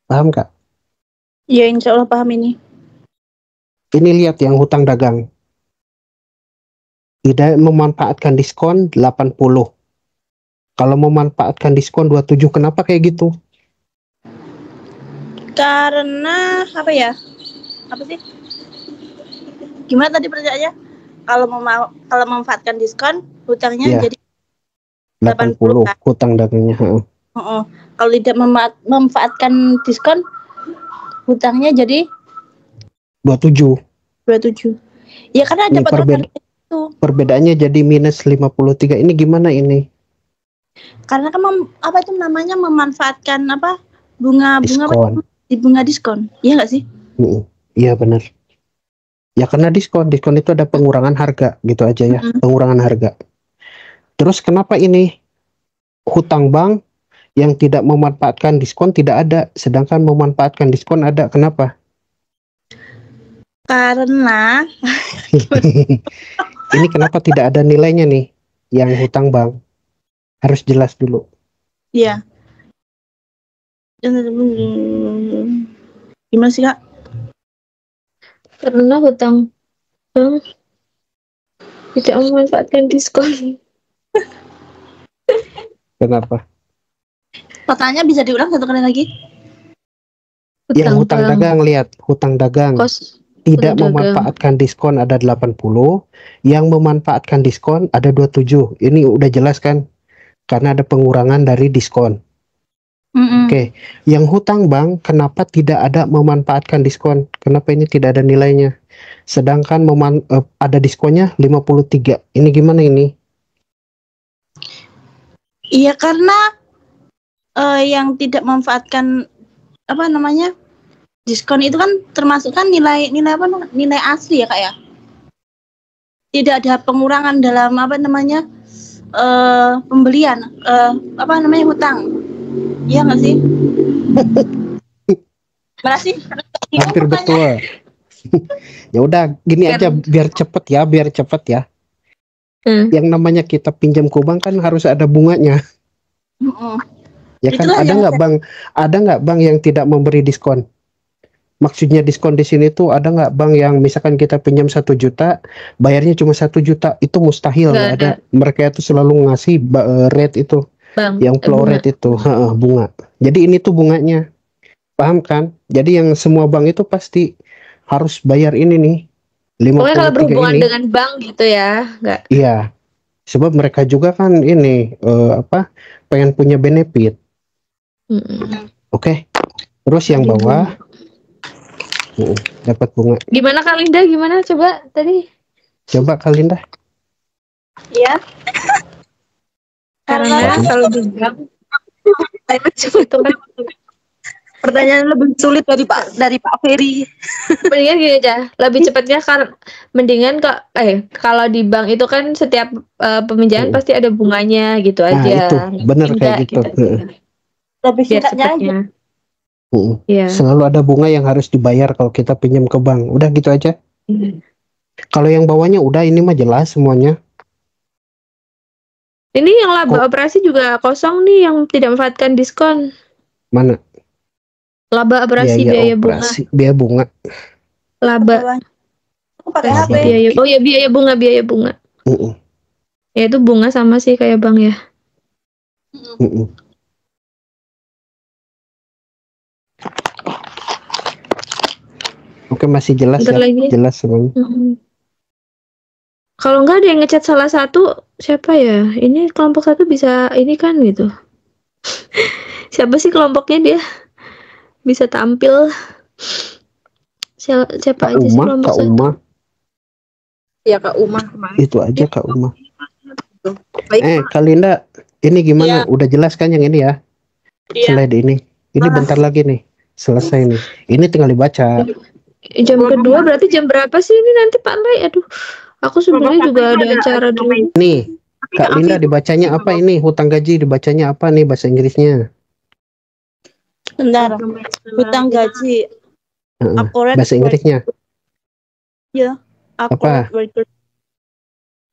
Paham, Kak? Ya, insya Allah paham ini. Ini lihat yang hutang dagang. Tidak memanfaatkan diskon 80. Kalau memanfaatkan diskon 27, kenapa kayak gitu? Karena apa ya? Apa sih? Gimana tadi pertanyaannya? Kalau memanfaatkan diskon, hutangnya jadi 80 kan? Hutang dagangnya. Kalau tidak memanfaatkan diskon, hutangnya jadi 27. Ya karena ada potongan itu. Perbedaannya jadi minus 53. Ini gimana ini? Karena kan apa itu namanya memanfaatkan apa? Bunga diskon. Iya nggak sih? Iya benar. Ya karena diskon itu ada pengurangan harga gitu aja ya. Pengurangan harga. Terus kenapa ini hutang bank yang tidak memanfaatkan diskon tidak ada, sedangkan memanfaatkan diskon ada? Kenapa? Karena Ini kenapa tidak ada nilainya nih? Yang hutang bank harus jelas dulu. Iya. Gimana sih, Kak? Karena hutang bank tidak memanfaatkan diskon. Kenapa? Pertanyaan bisa diulang satu kali lagi? Yang hutang dagang, lihat hutang dagang tidak memanfaatkan diskon ada 80, yang memanfaatkan diskon ada 27. Ini udah jelas kan? Karena ada pengurangan dari diskon. Oke, yang hutang bank kenapa tidak ada memanfaatkan diskon? Kenapa ini tidak ada nilainya? Sedangkan ada diskonnya 53. Ini gimana ini? Iya, karena yang tidak memanfaatkan apa namanya diskon itu kan termasuk kan nilai asli ya, Kak ya. Tidak ada pengurangan dalam apa namanya pembelian apa namanya hutang. Iya nggak sih? Mana sih? Hampir betul. Ya udah gini aja biar cepet ya. Yang namanya kita pinjam ke bank kan harus ada bunganya. Ya kan, ada nggak bank yang tidak memberi diskon? Maksudnya diskon di sini tuh ada nggak bank yang misalkan kita pinjam 1 juta, bayarnya cuma 1 juta, itu mustahil, nggak ada. Mereka itu selalu ngasih rate itu, yang flow rate itu, bunga. Jadi ini tuh bunganya, paham kan? Jadi yang semua bank itu pasti harus bayar ini nih, 53 pokoknya kalau berhubungan ini. dengan bank gitu ya, nggak? Iya, sebab mereka juga kan ini pengen punya benefit. Oke. Terus yang bawah dapat bunga. Gimana Kak Linda? Gimana coba tadi? Coba Kak Linda. Iya. Karena kalau di bank itu kan pertanyaan lebih sulit dari Pak Ferry. Mendingan gini aja, lebih cepatnya kan mendingan kalau di bank itu kan setiap peminjaman pasti ada bunganya gitu aja. Itu benar kayak gitu. Lebih singkatnya aja. Selalu ada bunga yang harus dibayar kalau kita pinjam ke bank. Udah gitu aja. Kalau yang bawahnya udah, ini mah jelas semuanya. Ini yang laba operasi juga kosong nih, yang tidak memanfaatkan diskon. Mana? Laba operasi biaya operasi, bunga. Biaya bunga. Laba. Pakai HP. Biaya bunga. Ya itu bunga sama sih kayak bank ya. Oke, masih jelas ya? Jelas semuanya. Kalau nggak ada yang ngecat salah satu, siapa ya? Ini kelompok satu bisa ini kan gitu. Siapa sih kelompoknya dia? Bisa tampil. Siapa aja sih kelompok Kak Uma. Ya Kak Uma. Itu aja Kak Uma. Kak Linda, ini gimana? Udah jelas kan yang ini ya? Slide ini. Ini bentar lagi nih. Selesai nih. Ini tinggal dibaca. Jam kedua berarti jam berapa sih ini nanti Pak Lai? Aduh, aku sebenarnya juga ada acara dulu. Nih, Kak Linda dibacanya apa ini? Hutang gaji dibacanya apa nih bahasa Inggrisnya? Bentar. Hutang gaji. Bahasa Inggrisnya? Ya. Apa?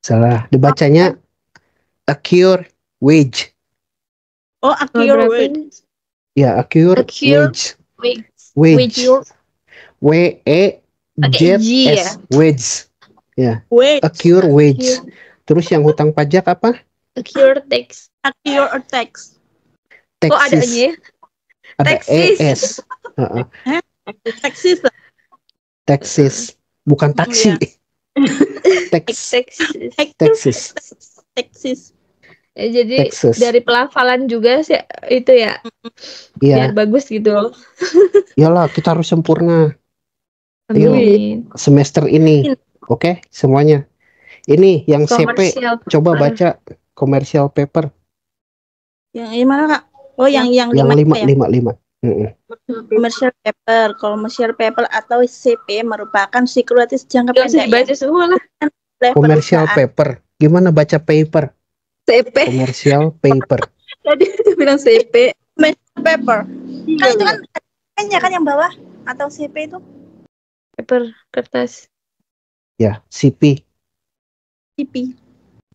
Salah. Dibacanya accrue wage. Oh, accrue wage. Ya, accrue wage. Wage. W-E-J-S. Wage. Ya. Accrue wage. Terus yang hutang pajak apa? Accrue tax. Accrue tax. Oh, ada aja ya? Ada ES. Taxes. Bukan taksi. Taxes. Jadi dari pelafalan juga sih itu ya. Biar bagus gitu. Iyalah, kita harus sempurna. Ayo, semester ini. Oke, semuanya. Ini yang CP, coba baca commercial paper. Yang mana Kak? Oh, yang 5. Commercial paper atau CP merupakan sekuritas jangka pendek. Baca semua lah. Commercial paper. Gimana baca paper? CP. Commercial paper. Tadi itu bilang CP. Commercial paper. Kan itu kan yang bawah atau CP itu? Paper kertas. Ya, CP. Cipi.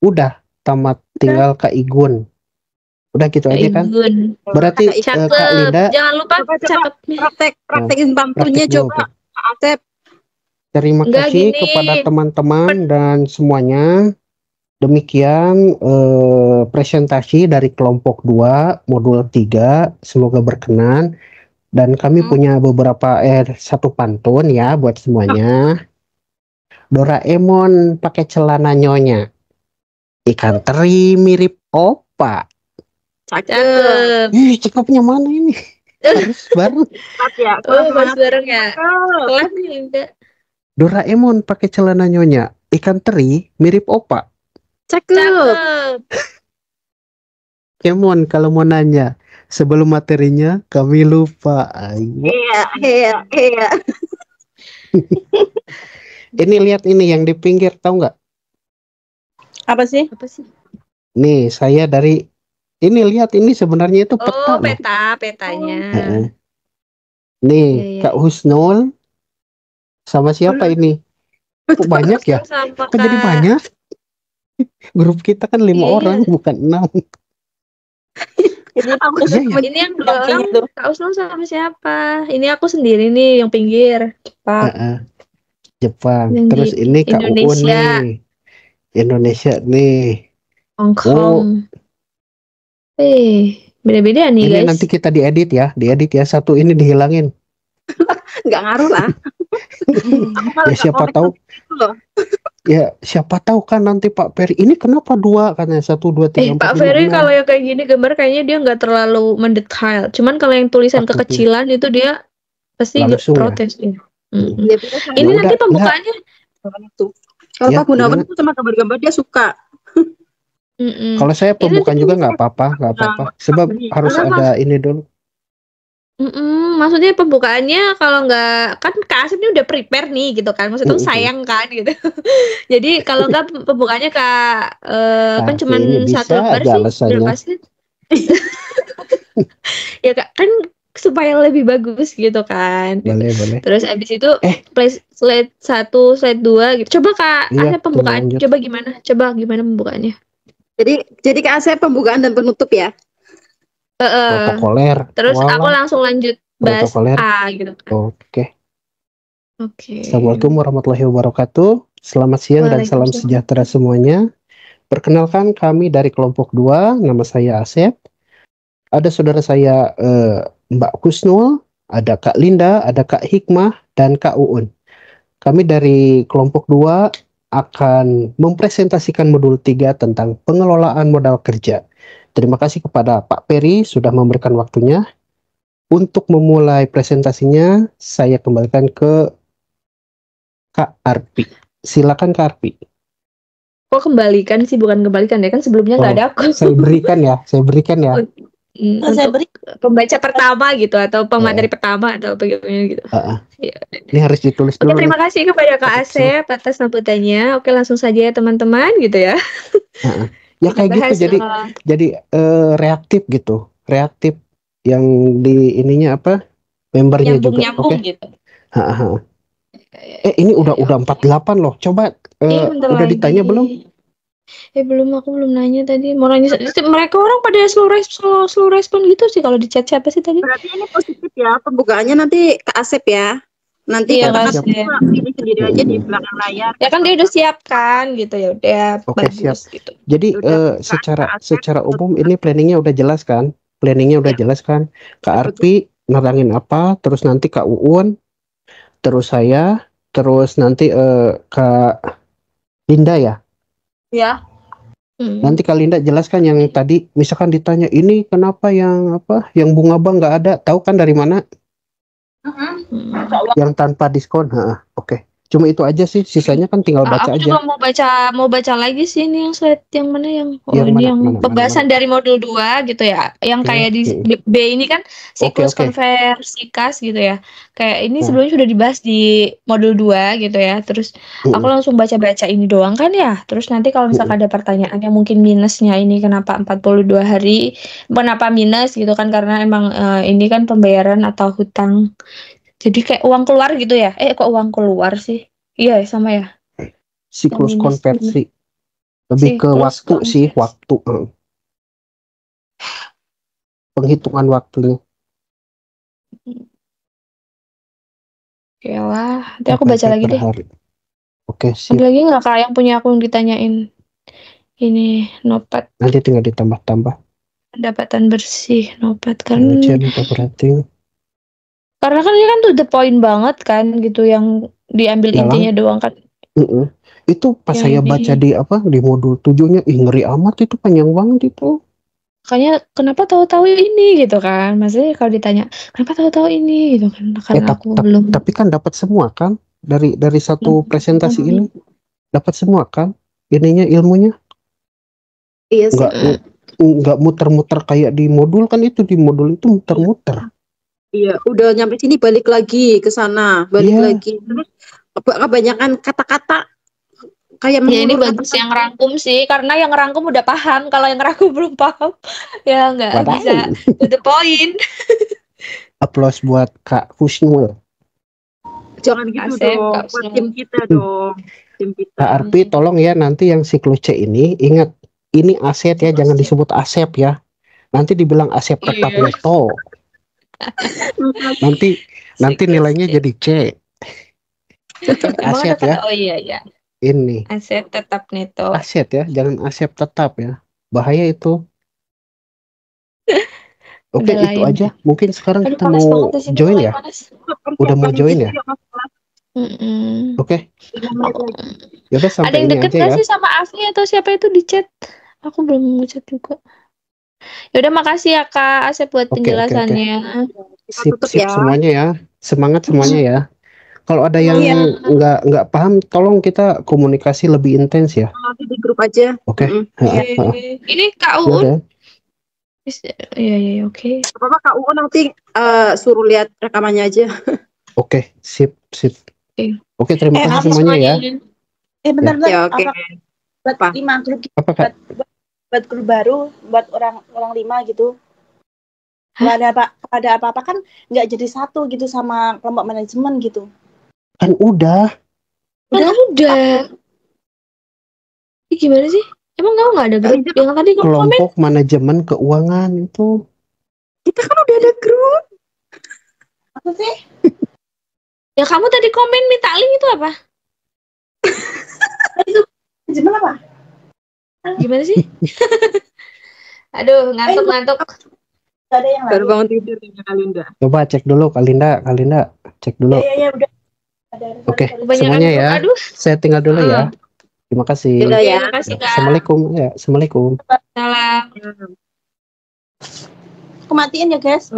Udah tamat, tinggal Kak Igun. Udah gitu aja kan? Igun. Berarti Kak Linda, jangan lupa catat praktekin pantunnya coba Kak Asep. Terima kasih kepada teman-teman dan semuanya. Demikian presentasi dari kelompok 2 modul 3, semoga berkenan. Dan kami punya beberapa satu pantun ya buat semuanya. Doraemon pakai celana nyonya, ikan teri mirip opa. Cakep. Cakepnya mana ini? Harus bareng. Harus bareng ya. Kelas nih enggak. Doraemon pakai celana nyonya, ikan teri mirip opa. Cakep. Kemon kalau mau nanya, sebelum materinya kami lupa. Iya. Ini lihat ini yang di pinggir, tahu nggak? Apa sih? Nih, saya dari ini lihat ini sebenarnya itu peta. Petanya. Nih, Kak Husnul sama siapa ini? Kok banyak ya? Kok jadi banyak? Grup kita kan 5 orang, bukan 6. Ini yang 2 orang Kak Husnul sama siapa? Ini aku sendiri nih yang pinggir. Jepang. Terus ini Kak Uun nih. Indonesia nih. Hong Kong. Beda-beda nih ini guys. Nanti kita diedit ya. Satu ini dihilangin. Nggak ngaruh lah. Ya siapa tahu. Ya siapa tahu kan nanti Pak Ferry ini kenapa 2 katanya 1 2 3 4 Pak Ferry kalau yang kayak gini gambar kayaknya dia nggak terlalu mendetail. Cuman kalau yang tulisan kekecilan itu dia pasti protes ya. Ini nanti pembukaannya. Kalau Pak Gunawan itu sama gambar-gambar dia suka. Kalau saya pembukaan juga nggak apa-apa. Sebab harus ada ini dulu. Maksudnya pembukaannya kalau nggak kan Kak Asep ini udah prepare nih gitu kan, maksudnya sayang kan gitu. Jadi kalau nggak pembukaannya Kak kan cuma 1 lembar sih berapa sih? Ya Kak kan supaya lebih bagus gitu kan. Boleh. Terus abis itu slide 1, slide 2 gitu. Coba Kak Asep pembukaan coba gimana pembukaannya? Jadi Kak Asep pembukaan dan penutup ya. Protokoler. Terus aku langsung lanjut bahas A gitu kan. Oke. Assalamualaikum warahmatullahi wabarakatuh. Selamat siang dan salam sejahtera semuanya. Perkenalkan kami dari kelompok 2, nama saya Asep. Ada saudara saya Mbak Husnul, ada Kak Linda, ada Kak Hikmah, dan Kak Uun. Kami dari kelompok 2 akan mempresentasikan modul 3 tentang pengelolaan modal kerja. Terima kasih kepada Pak Ferry sudah memberikan waktunya. Untuk memulai presentasinya, saya kembalikan ke Kak Arpi. Silakan Kak Arpi. Kok kembalikan sih, bukan kembalikan ya, kan sebelumnya nggak ada aku. Saya berikan ya. Saya beri pembaca pertama gitu atau pemateri pertama atau bagaimana gitu. Ini harus ditulis dulu. Terima kasih kepada Kak Asep atas sambutannya. Oke, langsung saja ya teman-teman gitu ya. Ya kayak gitu jadi reaktif gitu. Reaktif yang di ininya apa? Membernya juga. Oke. Gitu. Ini udah 48 loh. Coba udah ditanya belum? Aku belum nanya tadi. Mau nanya mereka orang pada slow respon gitu sih kalau di chat siapa sih tadi? Berarti ini positif ya. Pembukaannya nanti Kak Asep ya. Nanti ini sendiri aja di belakang layar. Ya kan dia udah siap kan gitu ya. Udah bagus siap. Gitu. Jadi secara umum ini planningnya udah jelas kan? Kak Arpi nerangin apa, terus nanti Kak Uun, terus saya, terus nanti Kak Linda ya. Ya. Nanti Kak Linda jelaskan yang tadi misalkan ditanya ini kenapa yang bunga bank nggak ada, tahu kan dari mana? Yang tanpa diskon. Oke. Cuma itu aja sih, sisanya kan tinggal baca aja. Aku juga mau baca lagi sih ini yang slide yang mana yang pembahasan dari modul 2 gitu ya. Yang kayak di B ini kan siklus konversi kas gitu ya. Kayak ini sebelumnya sudah dibahas di modul 2 gitu ya. Terus aku langsung baca-baca ini doang kan ya. Terus nanti kalau misalkan ada pertanyaan yang mungkin minusnya ini kenapa 42 hari, kenapa minus gitu kan, karena emang ini kan pembayaran atau hutang. Jadi kayak uang keluar gitu ya. Kok uang keluar sih? Iya sama ya. Siklus konversi. Lebih ke waktu sih, waktu. Penghitungan waktunya. Oke lah, nanti aku baca lagi deh. Oke, sip. Ada lagi nggak Kak yang punya aku yang ditanyain? Ini Notepad. Nanti tinggal ditambah-tambah. Pendapatan bersih Notepad kan. Berarti. Karena kan ini kan tuh the point banget kan gitu yang diambil intinya doang kan. Itu pas yang saya baca di modul 7-nya, ngeri amat, itu panjang banget itu. Makanya kenapa tahu-tahu ini gitu kan. Maksudnya kalau ditanya kenapa tahu-tahu ini gitu kan. Karena aku belum. Tapi kan dapat semua kan dari satu presentasi ini. Dapat semua kan ininya, ilmunya. Iya sih. Nggak muter-muter kayak di modul kan, itu di modul itu muter-muter. Iya, udah nyampe sini balik lagi ke sana, balik lagi. Terus kebanyakan kata-kata kayak ini bagus yang rangkum sih, karena yang rangkum udah paham. Kalau yang rangkum belum paham, ya nggak bisa to the point. Aplaus buat Kak Husnul. Jangan gitu dong, buat tim kita dong. Tim kita. Kak Arpi, tolong ya nanti yang siklus C ini, ingat ini aset ya, jangan disebut asep ya. Nanti dibilang asep tetap neto. nanti nilainya jadi C. Aset ya. Oh iya. Ini. Aset tetap neto. Aset ya, jangan asep tetap ya. Bahaya itu. Oke, itu aja. Mungkin sekarang kita mau join ya. Udah mau join ya. Oke. Ya udah, sampai ada yang deket aja ya. sih sama Afni atau siapa itu di chat? Aku belum ngechat juga. Ya udah, makasih ya Kak Asep buat penjelasannya. Sip semuanya ya. Semangat semuanya ya. Kalau ada yang nggak paham, tolong kita komunikasi lebih intens ya. Nanti di grup aja. Oke. Ini Kak Uun. Iya, oke. Apa Kak Uun nanti suruh lihat rekamannya aja. Oke, sip. Oke, terima kasih semuanya ya. Bentar. Ya, oke. Buat 5 grup. Apa Kak? Buat grup baru, buat orang 5 gitu. Kalau ada apa-apa kan nggak jadi satu gitu sama kelompok manajemen gitu. Kan udah. Gimana sih? Emang kamu nggak ada grup yang tadi kelompok manajemen keuangan itu? Kita kan udah ada grup. Apa sih? Ya kamu tadi komen minta link itu apa? Itu manajemen apa? Gimana sih? Aduh, ngantuk. Ada yang baru bangun tidur ya Kalinda. Coba cek dulu Kalinda, cek dulu. Iya udah. Oke, semuanya ya. Saya tinggal dulu ya. Terima kasih. Terima kasih Kak. Assalamualaikum ya. Assalamualaikum. Salam. Aku matiin ya guys.